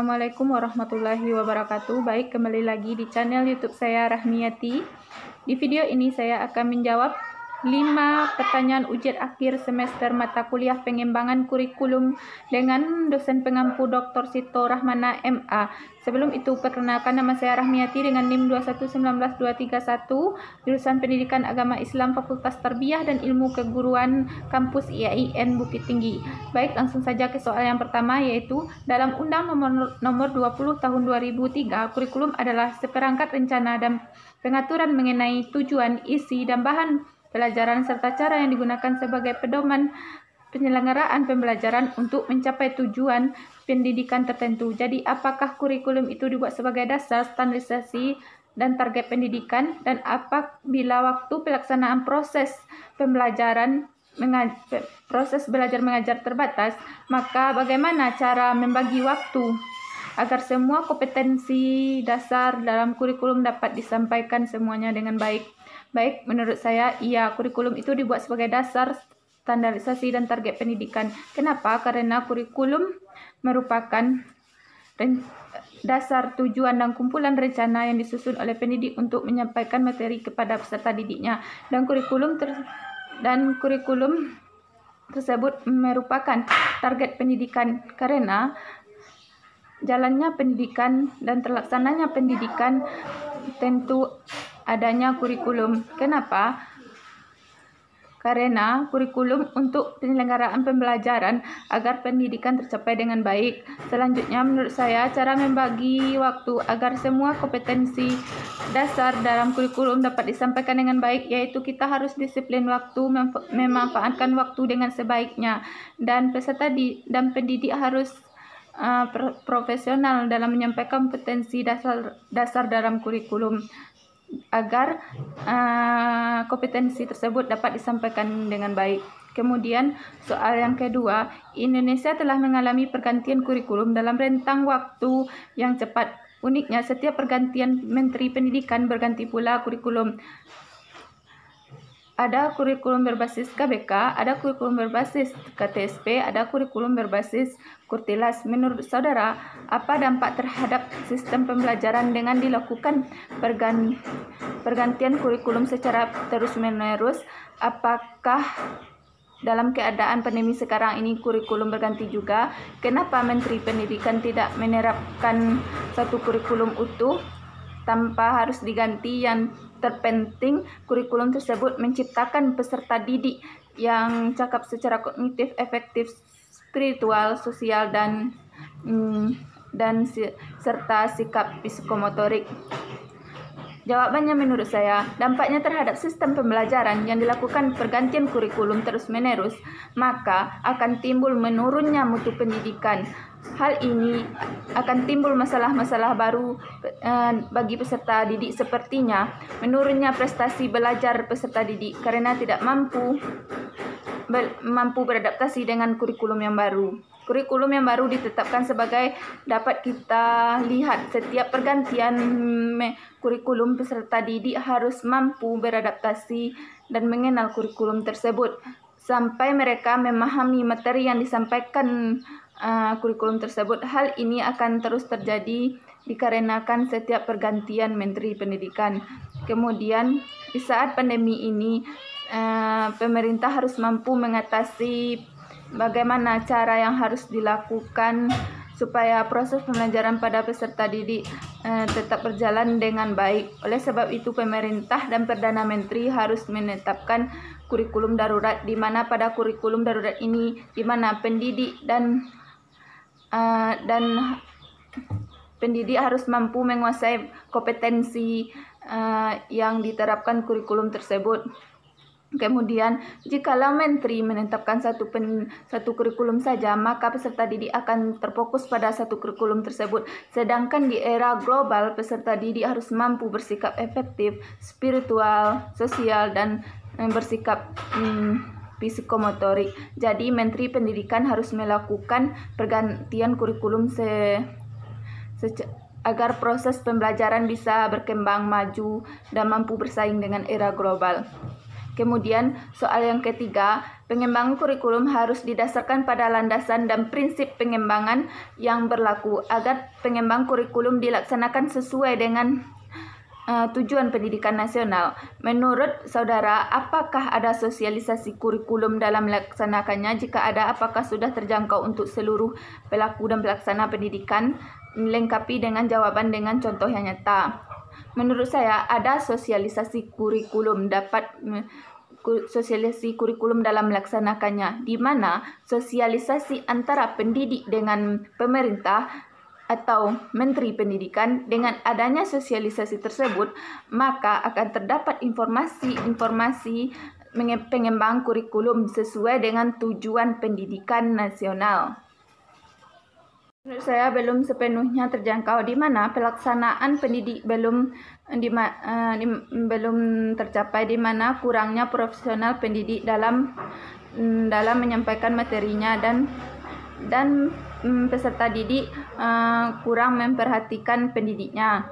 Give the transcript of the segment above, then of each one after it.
Assalamualaikum warahmatullahi wabarakatuh. Baik, kembali lagi di channel YouTube saya Rahmiati. Di video ini saya akan menjawab 5 pertanyaan ujian akhir semester mata kuliah pengembangan kurikulum dengan dosen pengampu Dr. Sito Rahmana MA. Sebelum itu, perkenalkan, nama saya Rahmiati dengan NIM 2119231, jurusan Pendidikan Agama Islam Fakultas Tarbiyah dan Ilmu Keguruan Kampus IAIN Bukit Tinggi. Baik, langsung saja ke soal yang pertama, yaitu dalam Undang Nomor 20 Tahun 2003, kurikulum adalah seperangkat rencana dan pengaturan mengenai tujuan, isi, dan bahan pelajaran serta cara yang digunakan sebagai pedoman penyelenggaraan pembelajaran untuk mencapai tujuan pendidikan tertentu. Jadi, apakah kurikulum itu dibuat sebagai dasar standarisasi dan target pendidikan, dan apabila waktu pelaksanaan proses pembelajaran proses belajar mengajar terbatas, maka bagaimana cara membagi waktu agar semua kompetensi dasar dalam kurikulum dapat disampaikan semuanya dengan baik. Baik, menurut saya, iya, kurikulum itu dibuat sebagai dasar standarisasi dan target pendidikan. Kenapa? Karena kurikulum merupakan dasar, tujuan, dan kumpulan rencana yang disusun oleh pendidik untuk menyampaikan materi kepada peserta didiknya. Dan kurikulum tersebut merupakan target pendidikan karena jalannya pendidikan dan terlaksananya pendidikan tentu adanya kurikulum. Kenapa? Karena kurikulum untuk penyelenggaraan pembelajaran agar pendidikan tercapai dengan baik. Selanjutnya, menurut saya, cara membagi waktu agar semua kompetensi dasar dalam kurikulum dapat disampaikan dengan baik, yaitu kita harus disiplin waktu, memanfaatkan waktu dengan sebaiknya, dan peserta dan pendidik harus profesional dalam menyampaikan kompetensi dasar dalam kurikulum agar kompetensi tersebut dapat disampaikan dengan baik. Kemudian, soal yang kedua, Indonesia telah mengalami pergantian kurikulum dalam rentang waktu yang cepat. Uniknya, setiap pergantian Menteri Pendidikan berganti pula kurikulum. Ada kurikulum berbasis KBK, ada kurikulum berbasis KTSP, ada kurikulum berbasis Kurtilas. Menurut saudara, apa dampak terhadap sistem pembelajaran dengan dilakukan pergantian kurikulum secara terus-menerus? Apakah dalam keadaan pandemi sekarang ini kurikulum berganti juga? Kenapa Menteri Pendidikan tidak menerapkan satu kurikulum utuh tanpa harus diganti? Yang terpenting, kurikulum tersebut menciptakan peserta didik yang cakap secara kognitif, efektif, spiritual, sosial, dan serta sikap psikomotorik. Jawabannya, menurut saya, dampaknya terhadap sistem pembelajaran yang dilakukan pergantian kurikulum terus-menerus, maka akan timbul menurunnya mutu pendidikan. Hal ini akan timbul masalah-masalah baru bagi peserta didik, sepertinya menurunnya prestasi belajar peserta didik karena tidak mampu beradaptasi dengan kurikulum yang baru. Kurikulum yang baru ditetapkan sebagai dapat kita lihat setiap pergantian kurikulum, peserta didik harus mampu beradaptasi dan mengenal kurikulum tersebut sampai mereka memahami materi yang disampaikan kurikulum tersebut. Hal ini akan terus terjadi dikarenakan setiap pergantian Menteri Pendidikan. Kemudian, di saat pandemi ini, pemerintah harus mampu mengatasi bagaimana cara yang harus dilakukan supaya proses pembelajaran pada peserta didik tetap berjalan dengan baik. Oleh sebab itu, pemerintah dan Perdana Menteri harus menetapkan kurikulum darurat, di mana pada kurikulum darurat ini, di mana pendidik dan pendidik harus mampu menguasai kompetensi yang diterapkan kurikulum tersebut. Kemudian, jikalau menteri menetapkan satu kurikulum saja, maka peserta didik akan terfokus pada satu kurikulum tersebut. Sedangkan di era global, peserta didik harus mampu bersikap efektif, spiritual, sosial, dan bersikap psikomotorik. Jadi, Menteri Pendidikan harus melakukan pergantian kurikulum agar proses pembelajaran bisa berkembang maju dan mampu bersaing dengan era global. Kemudian soal yang ketiga, pengembangan kurikulum harus didasarkan pada landasan dan prinsip pengembangan yang berlaku agar pengembangan kurikulum dilaksanakan sesuai dengan tujuan pendidikan nasional. Menurut saudara, apakah ada sosialisasi kurikulum dalam melaksanakannya? Jika ada, apakah sudah terjangkau untuk seluruh pelaku dan pelaksana pendidikan? Lengkapi dengan jawaban dengan contoh yang nyata. Menurut saya, ada sosialisasi kurikulum dalam melaksanakannya, di mana sosialisasi antara pendidik dengan pemerintah atau Menteri Pendidikan. Dengan adanya sosialisasi tersebut, maka akan terdapat informasi-informasi pengembangan kurikulum sesuai dengan tujuan pendidikan nasional. Menurut saya belum sepenuhnya terjangkau, di mana pelaksanaan pendidik belum tercapai, di mana kurangnya profesional pendidik dalam menyampaikan materinya dan peserta didik kurang memperhatikan pendidiknya.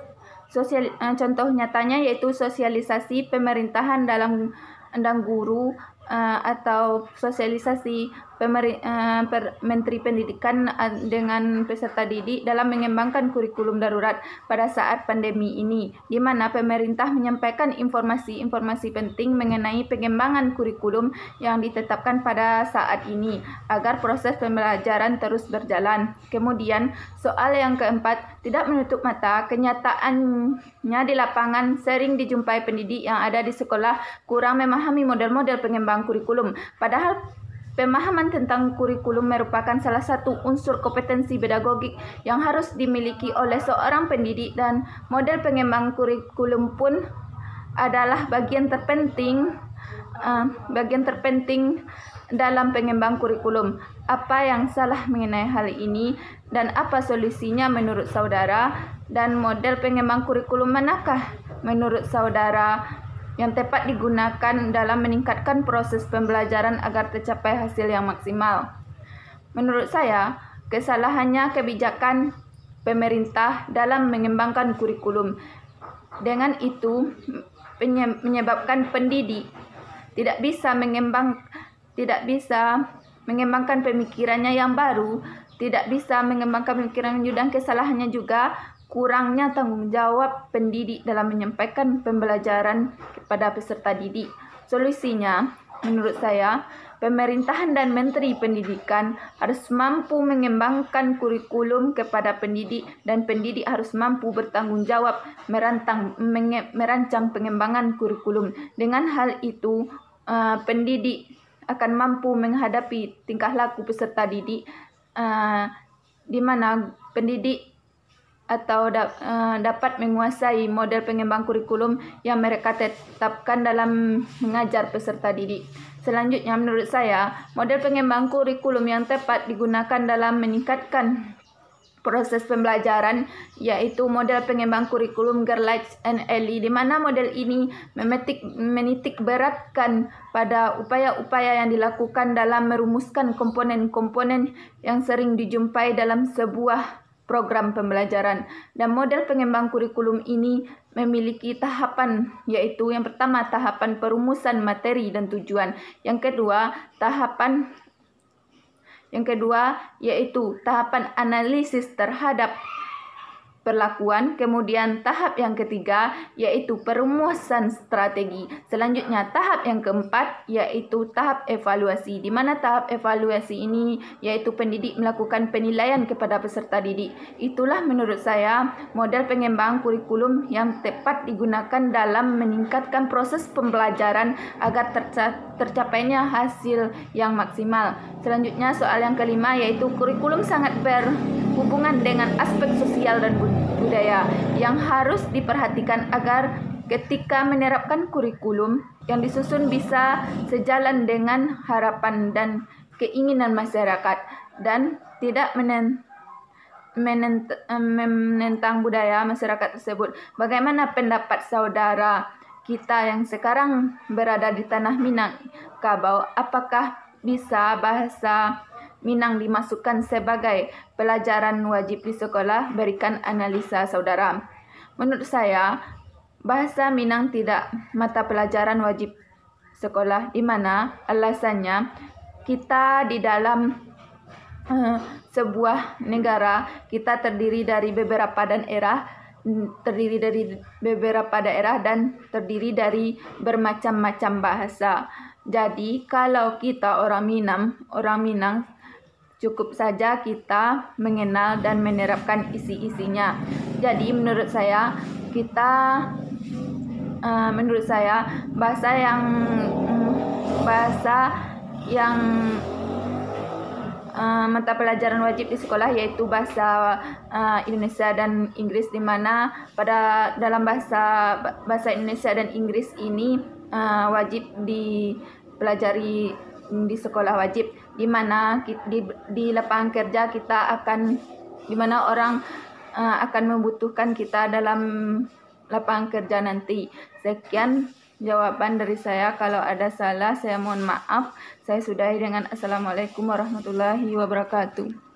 Contoh nyatanya yaitu sosialisasi pemerintahan dan guru atau sosialisasi Menteri Pendidikan dengan peserta didik dalam mengembangkan kurikulum darurat pada saat pandemi ini, di mana pemerintah menyampaikan informasi-informasi penting mengenai pengembangan kurikulum yang ditetapkan pada saat ini agar proses pembelajaran terus berjalan. Kemudian soal yang keempat, tidak menutup mata kenyataannya di lapangan sering dijumpai pendidik yang ada di sekolah kurang memahami model-model pengembangan kurikulum, padahal pemahaman tentang kurikulum merupakan salah satu unsur kompetensi pedagogik yang harus dimiliki oleh seorang pendidik, dan model pengembangan kurikulum pun adalah bagian terpenting dalam pengembangan kurikulum. Apa yang salah mengenai hal ini dan apa solusinya menurut saudara? Dan model pengembangan kurikulum manakah menurut saudara yang tepat digunakan dalam meningkatkan proses pembelajaran agar tercapai hasil yang maksimal? Menurut saya, kesalahannya kebijakan pemerintah dalam mengembangkan kurikulum. Dengan itu menyebabkan pendidik tidak bisa mengembangkan pemikirannya yang baru, tidak bisa mengembangkan pemikiran, dan kesalahannya juga kurangnya tanggung jawab pendidik dalam menyampaikan pembelajaran kepada peserta didik. Solusinya, menurut saya, pemerintahan dan Menteri Pendidikan harus mampu mengembangkan kurikulum kepada pendidik, dan pendidik harus mampu bertanggung jawab merancang pengembangan kurikulum. Dengan hal itu, pendidik akan mampu menghadapi tingkah laku peserta didik, di mana pendidik dapat menguasai model pengembangan kurikulum yang mereka tetapkan dalam mengajar peserta didik. Selanjutnya, menurut saya, model pengembangan kurikulum yang tepat digunakan dalam meningkatkan proses pembelajaran yaitu model pengembangan kurikulum Gerlach and Ellie, di mana model ini menitik beratkan pada upaya-upaya yang dilakukan dalam merumuskan komponen-komponen yang sering dijumpai dalam sebuah program pembelajaran. Dan model pengembangan kurikulum ini memiliki tahapan, yaitu yang pertama tahapan perumusan materi dan tujuan, yang kedua yaitu tahapan analisis terhadap perlakuan, kemudian tahap yang ketiga yaitu perumusan strategi. Selanjutnya tahap yang keempat yaitu tahap evaluasi, di mana tahap evaluasi ini yaitu pendidik melakukan penilaian kepada peserta didik. Itulah menurut saya model pengembangan kurikulum yang tepat digunakan dalam meningkatkan proses pembelajaran agar tercapainya hasil yang maksimal. Selanjutnya soal yang kelima yaitu kurikulum sangat berhubungan dengan aspek sosial dan budaya yang harus diperhatikan agar ketika menerapkan kurikulum yang disusun bisa sejalan dengan harapan dan keinginan masyarakat dan tidak menentang budaya masyarakat tersebut. Bagaimana pendapat saudara kita yang sekarang berada di tanah Minangkabau? Apakah bisa bahasa Minang dimasukkan sebagai pelajaran wajib di sekolah? Berikan analisa saudara. Menurut saya, bahasa Minang tidak mata pelajaran wajib sekolah, di mana alasannya kita di dalam sebuah negara, kita terdiri dari beberapa daerah dan terdiri dari bermacam-macam bahasa. Jadi kalau kita orang Minang cukup saja kita mengenal dan menerapkan isi-isinya. Jadi menurut saya bahasa yang mata pelajaran wajib di sekolah yaitu bahasa Indonesia dan Inggris, di mana dalam bahasa Indonesia dan Inggris ini wajib dipelajari di sekolah wajib, di mana di lapangan kerja di mana orang akan membutuhkan kita dalam lapangan kerja nanti. Sekian jawaban dari saya. Kalau ada salah saya mohon maaf. Saya sudahi dengan Assalamualaikum warahmatullahi wabarakatuh.